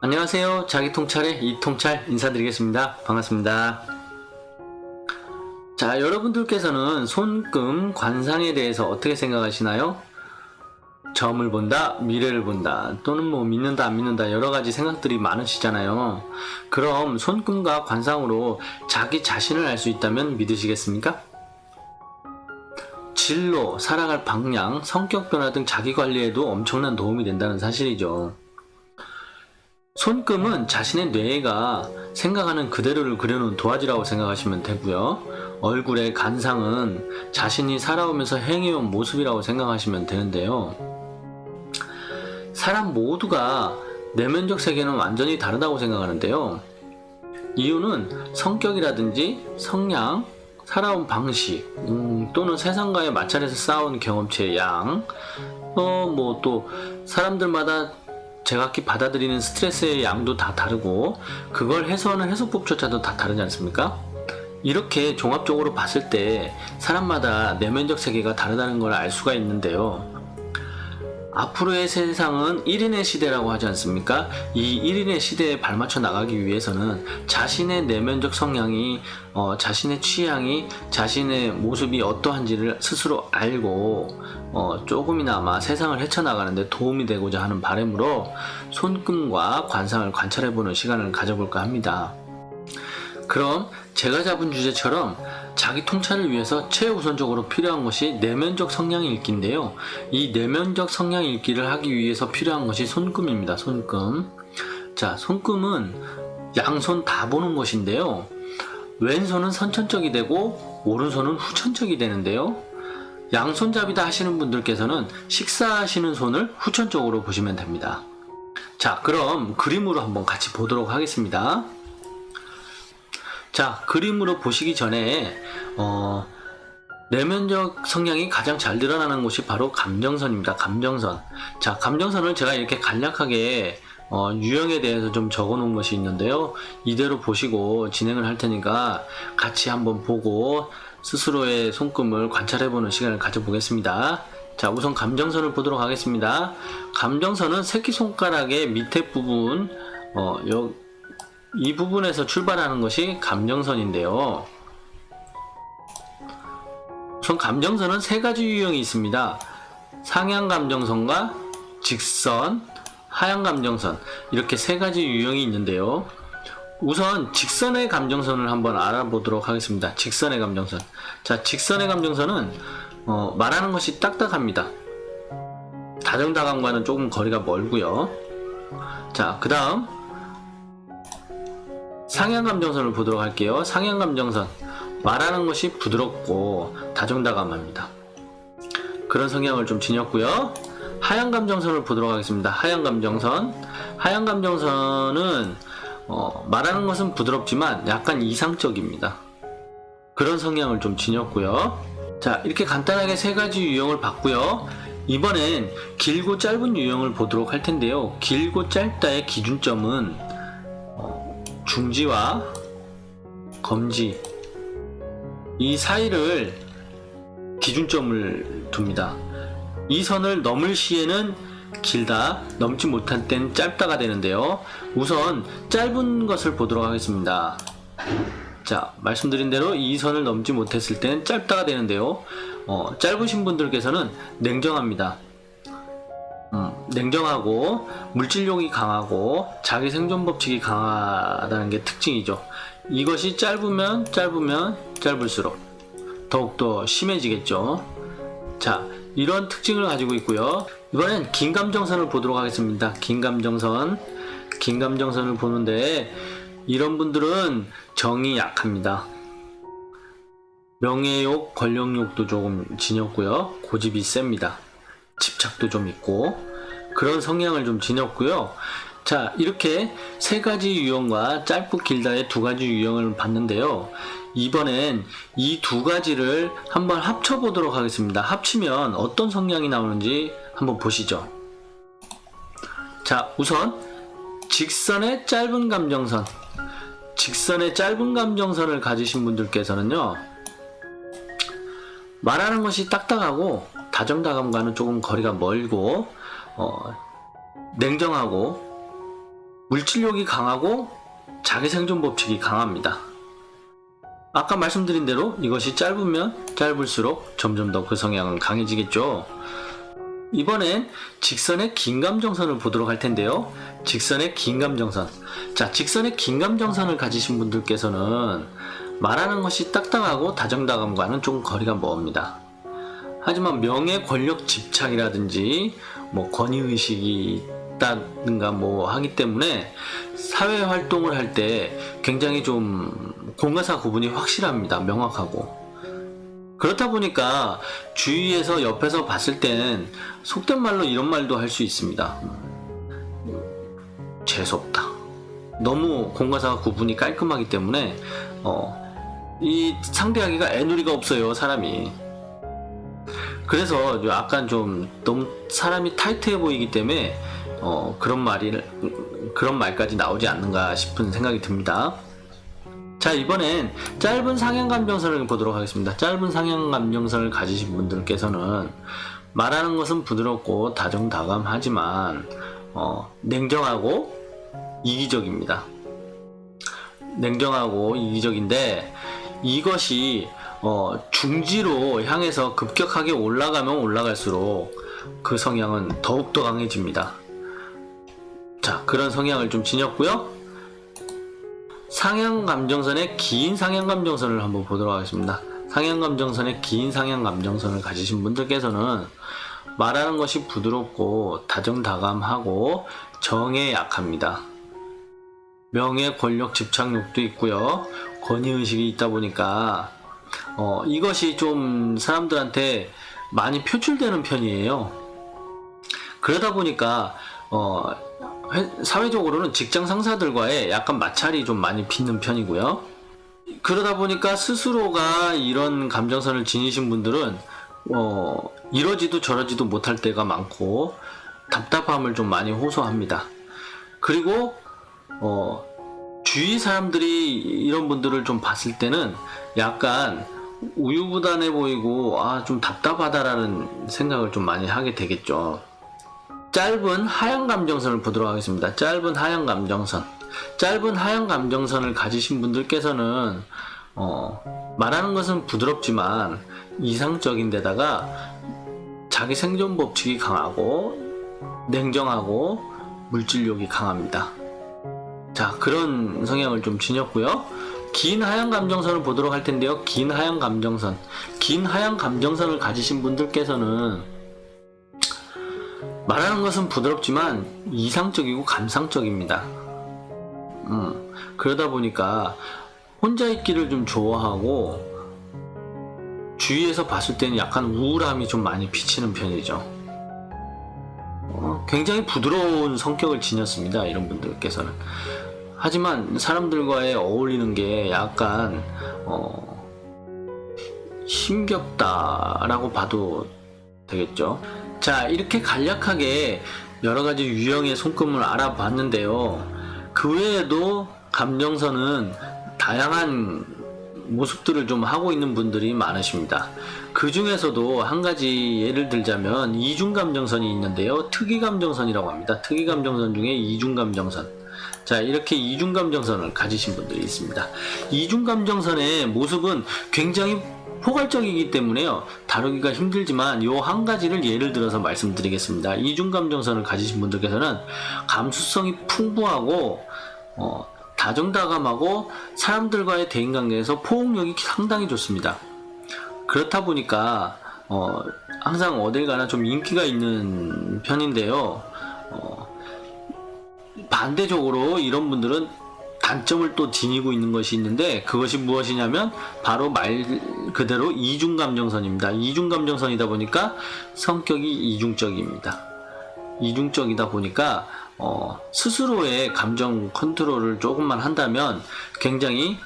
안녕하세요. 자기통찰의 이통찰 인사드리겠습니다. 반갑습니다. 자, 여러분들께서는 손금, 관상에 대해서 어떻게 생각하시나요? 점을 본다, 미래를 본다, 또는 뭐 믿는다, 안 믿는다 여러 가지 생각들이 많으시잖아요. 그럼 손금과 관상으로 자기 자신을 알 수 있다면 믿으시겠습니까? 진로, 살아갈 방향, 성격 변화 등 자기 관리에도 엄청난 도움이 된다는 사실이죠. 손금은 자신의 뇌가 생각하는 그대로를 그려놓은 도화지라고 생각하시면 되고요. 얼굴의 간상은 자신이 살아오면서 행해온 모습이라고 생각하시면 되는데요. 사람 모두가 내면적 세계는 완전히 다르다고 생각하는데요. 이유는 성격이라든지 성향, 살아온 방식, 또는 세상과의 마찰에서 쌓아온 경험치의 양, 뭐 또 사람들마다 제각기 받아들이는 스트레스의 양도 다 다르고 그걸 해소하는 해소법조차도 다 다르지 않습니까? 이렇게 종합적으로 봤을 때 사람마다 내면적 세계가 다르다는 걸 알 수가 있는데요. 앞으로의 세상은 1인의 시대라고 하지 않습니까? 이 1인의 시대에 발맞춰 나가기 위해서는 자신의 내면적 성향이, 자신의 취향이, 자신의 모습이 어떠한지를 스스로 알고 조금이나마 세상을 헤쳐나가는데 도움이 되고자 하는 바람으로 손금과 관상을 관찰해보는 시간을 가져볼까 합니다. 그럼 제가 잡은 주제처럼 자기 통찰을 위해서 최우선적으로 필요한 것이 내면적 성향 읽기인데요. 이 내면적 성향 읽기를 하기 위해서 필요한 것이 손금입니다. 손금. 자, 손금은 양손 다 보는 것인데요. 왼손은 선천적이 되고 오른손은 후천적이 되는데요. 양손잡이다 하시는 분들께서는 식사하시는 손을 후천적으로 보시면 됩니다. 자, 그럼 그림으로 한번 같이 보도록 하겠습니다. 자, 그림으로 보시기 전에 내면적 성향이 가장 잘 드러나는 곳이 바로 감정선입니다. 감정선. 자, 감정선을 제가 이렇게 간략하게 유형에 대해서 좀 적어 놓은 것이 있는데요. 이대로 보시고 진행을 할 테니까 같이 한번 보고 스스로의 손금을 관찰해보는 시간을 가져보겠습니다. 자, 우선 감정선을 보도록 하겠습니다. 감정선은 새끼손가락의 밑에 부분, 이 부분에서 출발하는 것이 감정선인데요. 우선 감정선은 세 가지 유형이 있습니다. 상향 감정선과 직선, 하향 감정선, 이렇게 세 가지 유형이 있는데요. 우선 직선의 감정선을 한번 알아보도록 하겠습니다. 직선의 감정선. 자, 직선의 감정선은 말하는 것이 딱딱합니다. 다정다감과는 조금 거리가 멀고요. 자, 그 다음 상향 감정선을 보도록 할게요. 상향 감정선. 말하는 것이 부드럽고 다정다감합니다. 그런 성향을 좀 지녔고요. 하향 감정선을 보도록 하겠습니다. 하향 감정선. 하향 감정선은 말하는 것은 부드럽지만 약간 이상적입니다. 그런 성향을 좀 지녔고요. 자, 이렇게 간단하게 세 가지 유형을 봤고요. 이번엔 길고 짧은 유형을 보도록 할 텐데요. 길고 짧다의 기준점은 중지와 검지, 이 사이를 기준점을 둡니다. 이 선을 넘을 시에는 길다, 넘지 못할 땐 짧다가 되는데요. 우선 짧은 것을 보도록 하겠습니다. 자, 말씀드린 대로 이 선을 넘지 못했을 땐 짧다가 되는데요. 짧으신 분들께서는 냉정합니다. 냉정하고 물질력이 강하고 자기 생존 법칙이 강하다는 게 특징이죠. 이것이 짧으면 짧을수록 더욱더 심해지겠죠. 자, 이런 특징을 가지고 있고요. 이번엔 긴 감정선을 보도록 하겠습니다. 긴 감정선. 긴 감정선을 보는데 이런 분들은 정이 약합니다. 명예욕, 권력욕도 조금 지녔고요. 고집이 셉니다. 집착도 좀 있고 그런 성향을 좀 지녔고요. 자, 이렇게 세 가지 유형과 짧고 길다의 두 가지 유형을 봤는데요. 이번엔 이 두 가지를 한번 합쳐보도록 하겠습니다. 합치면 어떤 성향이 나오는지 한번 보시죠. 자, 우선 직선의 짧은 감정선. 직선의 짧은 감정선을 가지신 분들께서는요, 말하는 것이 딱딱하고 다정다감과는 조금 거리가 멀고 냉정하고 물질력이 강하고 자기 생존 법칙이 강합니다. 아까 말씀드린 대로 이것이 짧으면 짧을수록 점점 더 그 성향은 강해지겠죠. 이번엔 직선의 긴 감정선을 보도록 할 텐데요. 직선의 긴 감정선. 자, 직선의 긴 감정선을 가지신 분들께서는 말하는 것이 딱딱하고 다정다감과는 좀 거리가 먼니다. 하지만 명예, 권력, 집착이라든지 뭐 권위의식이 있다든가 뭐 하기 때문에 사회 활동을 할 때 굉장히 좀 공과사 구분이 확실합니다. 명확하고. 그렇다 보니까 주위에서 옆에서 봤을 땐 속된 말로 이런 말도 할 수 있습니다. 재수없다. 너무 공과사가 구분이 깔끔하기 때문에 이 상대하기가 애누리가 없어요, 사람이. 그래서 약간 좀 너무 사람이 타이트해 보이기 때문에 그런 말까지 나오지 않는가 싶은 생각이 듭니다. 자, 이번엔 짧은 상향감정선을 보도록 하겠습니다. 짧은 상향감정선을 가지신 분들께서는 말하는 것은 부드럽고 다정다감하지만 냉정하고 이기적입니다. 냉정하고 이기적인데 이것이 중지로 향해서 급격하게 올라가면 올라갈수록 그 성향은 더욱더 강해집니다. 자, 그런 성향을 좀 지녔고요. 상향감정선의 긴 상향감정선을 한번 보도록 하겠습니다. 상향감정선의 긴 상향감정선을 가지신 분들께서는 말하는 것이 부드럽고 다정다감하고 정에 약합니다. 명예, 권력, 집착욕도 있고요. 권위의식이 있다 보니까 이것이 좀 사람들한테 많이 표출되는 편이에요. 그러다 보니까 사회적으로는 직장 상사들과의 약간 마찰이 좀 많이 빚는 편이고요. 그러다 보니까 스스로가 이런 감정선을 지니신 분들은 이러지도 저러지도 못할 때가 많고 답답함을 좀 많이 호소합니다. 그리고 주위 사람들이 이런 분들을 좀 봤을 때는 약간 우유부단해 보이고 좀 답답하다라는 생각을 좀 많이 하게 되겠죠. 짧은 하향 감정선을 보도록 하겠습니다. 짧은 하향 감정선. 짧은 하향 감정선을 가지신 분들께서는 말하는 것은 부드럽지만 이상적인 데다가 자기 생존 법칙이 강하고 냉정하고 물질욕이 강합니다. 자, 그런 성향을 좀 지녔고요. 긴 하향 감정선을 보도록 할 텐데요. 긴 하향 감정선. 긴 하향 감정선을 가지신 분들께서는 말하는 것은 부드럽지만 이상적이고 감상적입니다. 그러다 보니까 혼자 있기를 좀 좋아하고 주위에서 봤을 때는 약간 우울함이 좀 많이 비치는 편이죠. 굉장히 부드러운 성격을 지녔습니다. 이런 분들께서는. 하지만 사람들과의 어울리는 게 약간 힘겹다라고 봐도 되겠죠. 자, 이렇게 간략하게 여러가지 유형의 손금을 알아봤는데요. 그 외에도 감정선은 다양한 모습들을 좀 하고 있는 분들이 많으십니다. 그 중에서도 한 가지 예를 들자면 이중감정선이 있는데요. 특이감정선이라고 합니다. 특이감정선 중에 이중감정선. 자, 이렇게 이중감정선을 가지신 분들이 있습니다. 이중감정선의 모습은 굉장히 포괄적이기 때문에요. 다루기가 힘들지만 요 한 가지를 예를 들어서 말씀드리겠습니다. 이중감정선을 가지신 분들께서는 감수성이 풍부하고 다정다감하고 사람들과의 대인관계에서 포용력이 상당히 좋습니다. 그렇다 보니까 항상 어딜 가나 좀 인기가 있는 편인데요. 반대적으로 이런 분들은 단점을 또 지니고 있는 것이 있는데 그것이 무엇이냐면 바로 말 그대로 이중감정선입니다. 이중감정선이다 보니까 성격이 이중적입니다. 이중적이다 보니까 스스로의 감정 컨트롤을 조금만 한다면 굉장히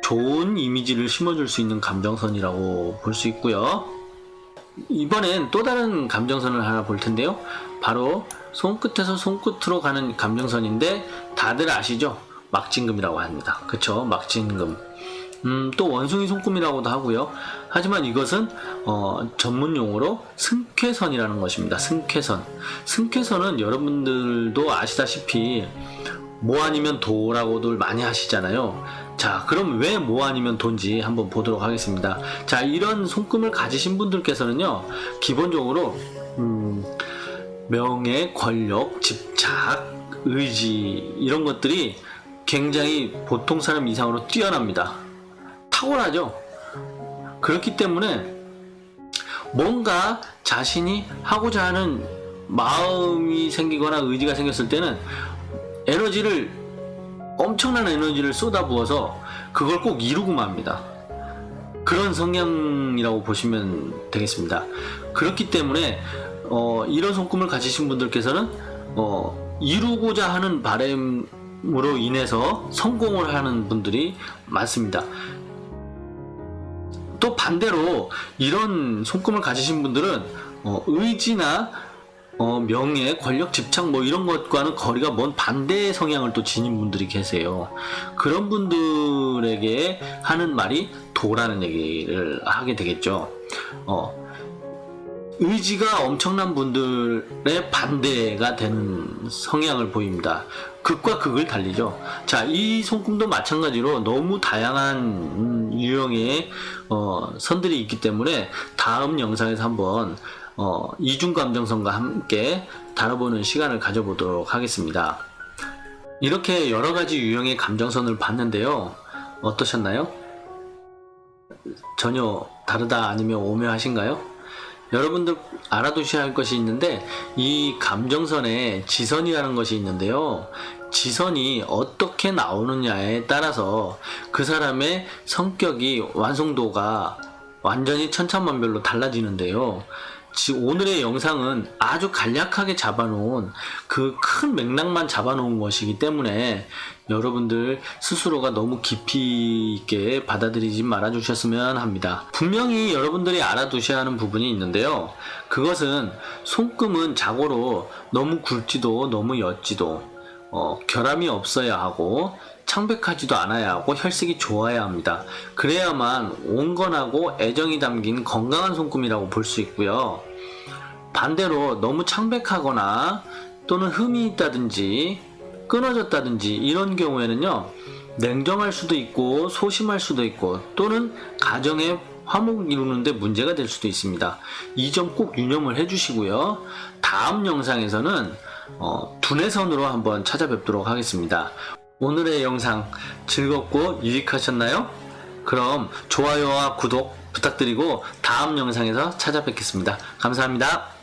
좋은 이미지를 심어줄 수 있는 감정선이라고 볼 수 있고요. 이번엔 또 다른 감정선을 하나 볼 텐데요. 바로 손끝에서 손끝으로 가는 감정선인데 다들 아시죠? 막진금이라고 합니다. 그쵸? 막진금. 또 원숭이 손금이라고도 하고요. 하지만 이것은 전문 용어로 승쾌선이라는 것입니다. 승쾌선. 승쾌선은 여러분들도 아시다시피 뭐 아니면 도라고들 많이 하시잖아요. 자, 그럼 왜 뭐 아니면 도인지 한번 보도록 하겠습니다. 자, 이런 손금을 가지신 분들께서는요, 기본적으로 명예, 권력, 집착, 의지 이런 것들이 굉장히 보통 사람 이상으로 뛰어납니다. 탁월하죠. 그렇기 때문에 뭔가 자신이 하고자 하는 마음이 생기거나 의지가 생겼을 때는 엄청난 에너지를 쏟아부어서 그걸 꼭 이루고 맙니다. 그런 성향이라고 보시면 되겠습니다. 그렇기 때문에 이런 손금을 가지신 분들께서는 이루고자 하는 바람으로 인해서 성공을 하는 분들이 많습니다. 또 반대로 이런 손금을 가지신 분들은 의지나 명예, 권력, 집착 뭐 이런 것과는 거리가 먼 반대의 성향을 또 지닌 분들이 계세요. 그런 분들에게 하는 말이 도라는 얘기를 하게 되겠죠. 의지가 엄청난 분들의 반대가 되는 성향을 보입니다. 극과 극을 달리죠. 자, 이 손금도 마찬가지로 너무 다양한 유형의 선들이 있기 때문에 다음 영상에서 한번 이중감정선과 함께 다뤄보는 시간을 가져보도록 하겠습니다. 이렇게 여러가지 유형의 감정선을 봤는데요. 어떠셨나요? 전혀 다르다 아니면 오묘하신가요? 여러분들 알아두셔야 할 것이 있는데, 이 감정선에 지선이라는 것이 있는데요. 지선이 어떻게 나오느냐에 따라서 그 사람의 성격이 완성도가 완전히 천차만별로 달라지는데요. 오늘의 영상은 아주 간략하게 잡아놓은 그 큰 맥락만 잡아놓은 것이기 때문에 여러분들 스스로가 너무 깊이 있게 받아들이지 말아주셨으면 합니다. 분명히 여러분들이 알아두셔야 하는 부분이 있는데요. 그것은 손금은 자고로 너무 굵지도 너무 옅지도 결함이 없어야 하고 창백하지도 않아야 하고 혈색이 좋아야 합니다. 그래야만 온건하고 애정이 담긴 건강한 손금이라고 볼 수 있고요. 반대로 너무 창백하거나 또는 흠이 있다든지 끊어졌다든지 이런 경우에는요, 냉정할 수도 있고 소심할 수도 있고 또는 가정의 화목 이루는데 문제가 될 수도 있습니다. 이 점 꼭 유념을 해주시고요. 다음 영상에서는 두뇌선으로 한번 찾아뵙도록 하겠습니다. 오늘의 영상 즐겁고 유익하셨나요? 그럼 좋아요와 구독 부탁드리고 다음 영상에서 찾아뵙겠습니다. 감사합니다.